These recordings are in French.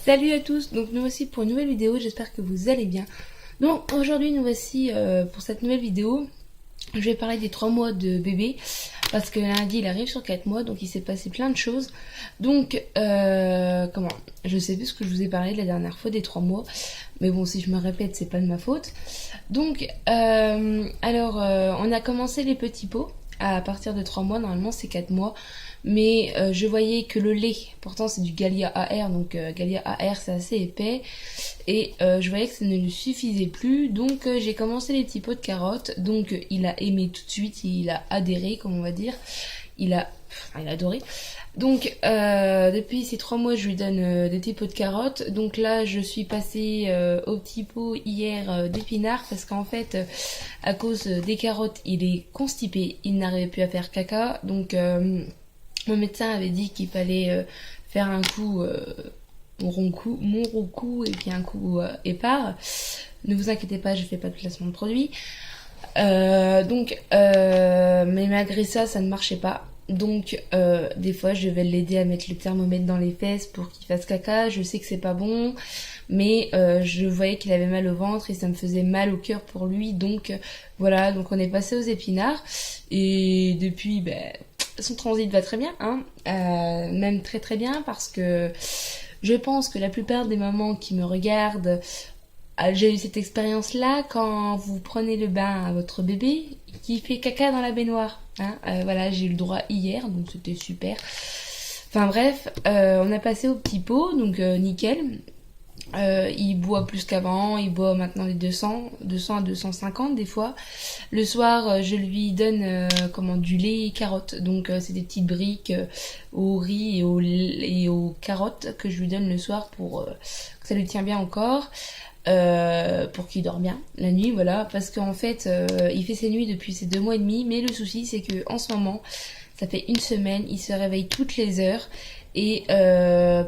Salut à tous, donc nous voici pour une nouvelle vidéo, j'espère que vous allez bien. Donc aujourd'hui nous voici pour cette nouvelle vidéo, je vais parler des 3 mois de bébé, parce que lundi il arrive sur 4 mois, donc il s'est passé plein de choses. Donc je sais plus ce que je vous ai parlé la dernière fois des 3 mois, mais bon si je me répète c'est pas de ma faute. Donc on a commencé les petits pots à partir de 3 mois, normalement c'est 4 mois. Mais je voyais que le lait, pourtant c'est du Gallia AR, donc Gallia AR c'est assez épais, et je voyais que ça ne lui suffisait plus, donc j'ai commencé les petits pots de carottes. Donc il a aimé tout de suite, il a adhéré comme on va dire, il a adoré. Donc depuis ces 3 mois je lui donne des petits pots de carottes. Donc là je suis passée au petit pot hier d'épinards, parce qu'en fait à cause des carottes il est constipé, il n'arrivait plus à faire caca, donc mon médecin avait dit qu'il fallait faire un coup mon coup et puis un coup épars. Ne vous inquiétez pas, je fais pas de placement de produit. Mais malgré ça, ça ne marchait pas. Donc des fois je vais l'aider à mettre le thermomètre dans les fesses pour qu'il fasse caca. Je sais que c'est pas bon, mais je voyais qu'il avait mal au ventre et ça me faisait mal au cœur pour lui. Donc voilà, donc on est passé aux épinards et depuis son transit va très bien, hein, même très très bien, parce que je pense que la plupart des mamans qui me regardent, j'ai eu cette expérience là quand vous prenez le bain à votre bébé qui fait caca dans la baignoire, hein. Voilà, j'ai eu le droit hier, donc c'était super. Enfin bref, on a passé au petit pot, donc nickel. Il boit plus qu'avant, il boit maintenant les 200 à 250 des fois. Le soir, je lui donne du lait et carottes. Donc c'est des petites briques au riz et aux carottes que je lui donne le soir pour que ça lui tient bien au corps. Pour qu'il dort bien la nuit, voilà, parce qu'en fait il fait ses nuits depuis ces 2 mois et demi, mais le souci c'est que en ce moment, ça fait 1 semaine, il se réveille toutes les heures. Et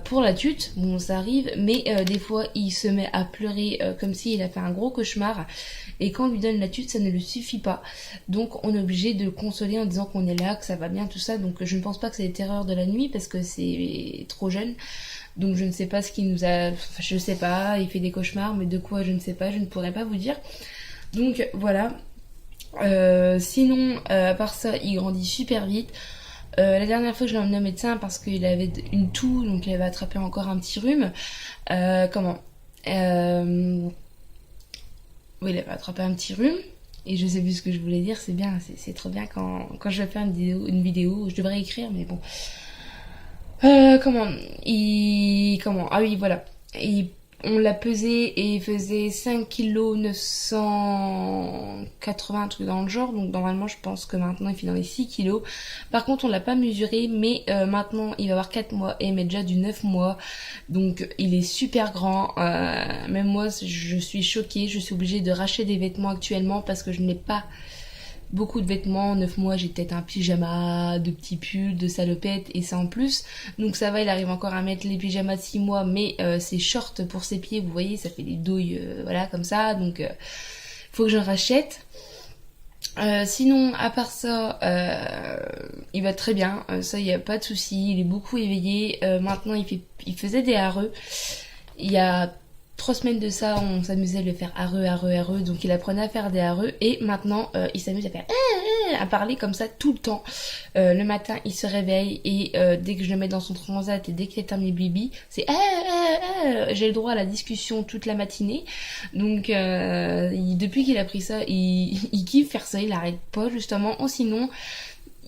pour la tute, bon ça arrive, mais des fois il se met à pleurer comme s'il a fait un gros cauchemar. Et quand on lui donne la tute, ça ne lui suffit pas. Donc on est obligé de le consoler en disant qu'on est là, que ça va bien, tout ça. Donc je ne pense pas que c'est des terreurs de la nuit, parce que c'est trop jeune. Donc je ne sais pas ce qu'il nous a... Enfin, je sais pas, il fait des cauchemars, mais de quoi je ne sais pas, je ne pourrais pas vous dire. Donc voilà. Sinon, à part ça, il grandit super vite. La dernière fois je l'ai emmené au médecin parce qu'il avait une toux, donc il avait attrapé encore un petit rhume. Oui, il avait attrapé un petit rhume. Et je sais plus ce que je voulais dire, c'est bien, c'est trop bien quand je vais faire une vidéo, je devrais écrire, mais bon. Ah oui, voilà. On l'a pesé et il faisait 5 kg 980, un truc dans le genre. Donc normalement je pense que maintenant il fait dans les 6 kg. Par contre on l'a pas mesuré, mais maintenant il va avoir 4 mois et il met déjà du 9 mois. Donc il est super grand. Même moi je suis choquée, je suis obligée de racheter des vêtements actuellement parce que je n'ai pas beaucoup de vêtements. 9 mois j'ai peut-être un pyjama, de petits pulls, de salopettes et ça en plus. Donc ça va, il arrive encore à mettre les pyjamas de 6 mois, mais c'est short pour ses pieds, vous voyez, ça fait des douilles, voilà, comme ça. Donc faut que j'en rachète. Sinon, à part ça, il va très bien, ça il n'y a pas de souci, il est beaucoup éveillé. Maintenant il faisait des ARE. Il y a 3 semaines de ça, on s'amusait à le faire ARE, donc il apprenait à faire des ARE et maintenant il s'amuse à faire à parler comme ça tout le temps. Le matin il se réveille et dès que je le mets dans son transat et dès qu'il est terminé bibi, c'est j'ai le droit à la discussion toute la matinée. Donc depuis qu'il a pris ça, il kiffe faire ça, il arrête pas justement. Ou sinon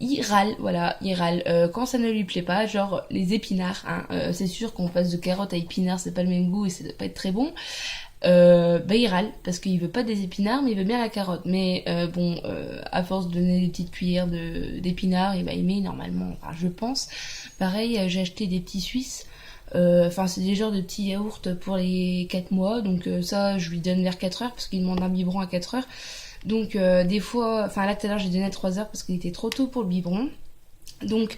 il râle, voilà, il râle quand ça ne lui plaît pas, genre les épinards, hein. C'est sûr qu'on passe de carottes à épinards, c'est pas le même goût et ça doit pas être très bon. Il râle parce qu'il veut pas des épinards, mais il veut bien la carotte. Mais à force de donner des petites cuillères d'épinards, il va aimer normalement, enfin je pense. Pareil, j'ai acheté des petits Suisses. C'est des genres de petits yaourts pour les 4 mois, donc ça je lui donne vers 4 heures parce qu'il demande un biberon à 4 heures. Donc des fois, là tout à l'heure j'ai donné à 3 heures parce qu'il était trop tôt pour le biberon. Donc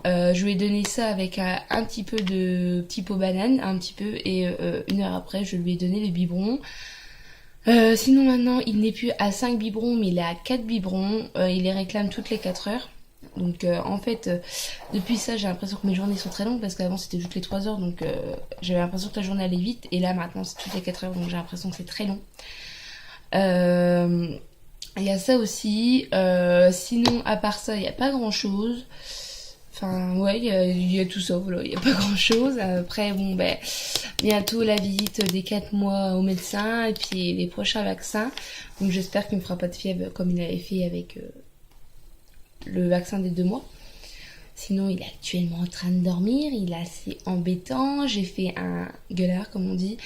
je lui ai donné ça avec un petit peu de petit pot banane, un petit peu, et 1 heure après je lui ai donné le biberon. Sinon maintenant il n'est plus à 5 biberons mais il est à 4 biberons, il les réclame toutes les 4 heures. Donc en fait, depuis ça, j'ai l'impression que mes journées sont très longues parce qu'avant c'était toutes les 3 heures, donc j'avais l'impression que la journée allait vite, et là maintenant c'est toutes les 4 heures, donc j'ai l'impression que c'est très long. Il y a ça aussi. Sinon, à part ça, il n'y a pas grand chose. Enfin, ouais, il y a tout ça, voilà, il n'y a pas grand chose. Après, bon, ben, bientôt la visite des 4 mois au médecin et puis les prochains vaccins. Donc, j'espère qu'il ne me fera pas de fièvre comme il avait fait avec le vaccin des 2 mois. Sinon, il est actuellement en train de dormir, il est assez embêtant. J'ai fait un gueulard, comme on dit.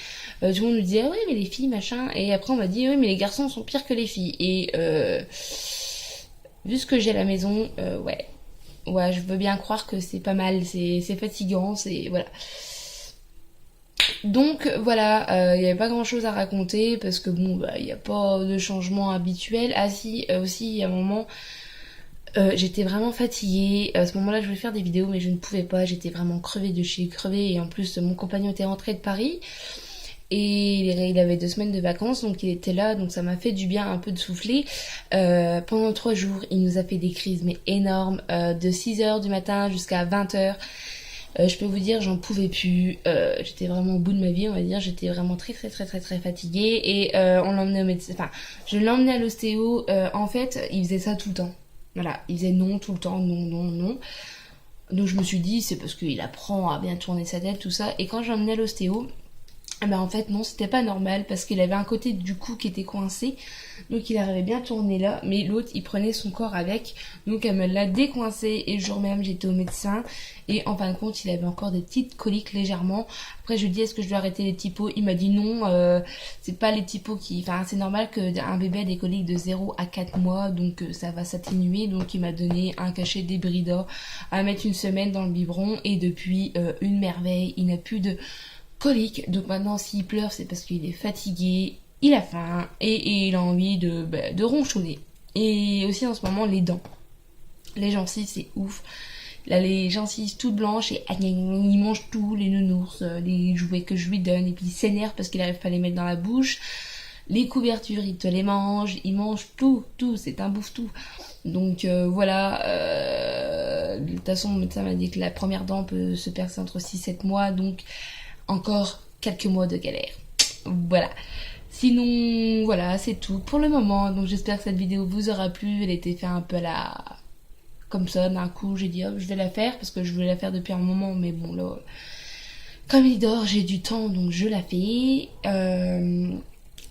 Tout le monde me dit, ah oui, mais les filles, machin. Et après, on m'a dit, oui, mais les garçons sont pires que les filles. Et vu ce que j'ai à la maison, ouais. Ouais, je veux bien croire que c'est pas mal, c'est fatigant, c'est. Voilà. Donc voilà, il n'y avait pas grand chose à raconter parce que bon, bah, il n'y a pas de changement habituel. Ah si, aussi, il y a un moment. J'étais vraiment fatiguée. À ce moment-là, je voulais faire des vidéos, mais je ne pouvais pas. J'étais vraiment crevée de chez crevée. Et en plus, mon compagnon était rentré de Paris. Et il avait 2 semaines de vacances, donc il était là. Donc ça m'a fait du bien un peu de souffler. Pendant 3 jours, il nous a fait des crises, mais énormes. De 6 heures du matin jusqu'à 20 heures. Je peux vous dire, j'en pouvais plus. J'étais vraiment au bout de ma vie, on va dire. J'étais vraiment très très très très très fatiguée. Et on l'emmenait au médecin. Enfin, je l'emmenais à l'ostéo. En fait, il faisait ça tout le temps. Voilà, il faisait non tout le temps, non, non, non. Donc je me suis dit, c'est parce qu'il apprend à bien tourner sa tête, tout ça. Et quand j'emmenais à l'ostéo, eh ben en fait non, c'était pas normal parce qu'il avait un côté du cou qui était coincé. Donc il arrivait bien tourner là, mais l'autre il prenait son corps avec. Donc elle me l'a décoincé et le jour même j'étais au médecin. Et en fin de compte il avait encore des petites coliques légèrement. Après je lui ai dit est-ce que je dois arrêter les typos. Il m'a dit non, c'est pas les typos qui... Enfin c'est normal qu'un bébé ait des coliques de 0 à 4 mois. Donc ça va s'atténuer. Donc il m'a donné un cachet d'Hébrida à mettre 1 semaine dans le biberon. Et depuis une merveille, il n'a plus de colique. Donc maintenant s'il pleure c'est parce qu'il est fatigué, il a faim et il a envie de ronchonner. Et aussi en ce moment les dents, les gencives c'est ouf. Là les gencives toutes blanches et il mange tout, les nounours, les jouets que je lui donne, et puis il s'énerve parce qu'il arrive pas à les mettre dans la bouche. Les couvertures il te les mange, il mange tout, c'est un bouffe-tout. Donc voilà, de toute façon le médecin m'a dit que la première dent peut se percer entre 6 et 7 mois, donc encore quelques mois de galère. Voilà. Sinon, voilà, c'est tout pour le moment. Donc j'espère que cette vidéo vous aura plu. Elle était faite un peu à la... comme ça, d'un coup, j'ai dit, hop, je vais la faire. Parce que je voulais la faire depuis un moment. Mais bon, là, comme il dort, j'ai du temps. Donc je la fais.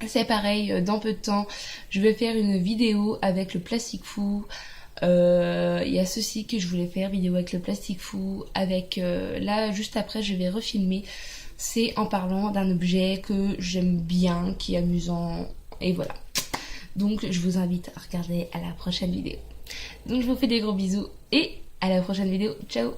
C'est pareil, dans peu de temps, je vais faire une vidéo avec le plastique fou. Il y a ceci que je voulais faire, vidéo avec le plastique fou. Avec là, juste après, je vais refilmer. C'est en parlant d'un objet que j'aime bien, qui est amusant, et voilà. Donc je vous invite à regarder à la prochaine vidéo. Donc je vous fais des gros bisous et à la prochaine vidéo. Ciao!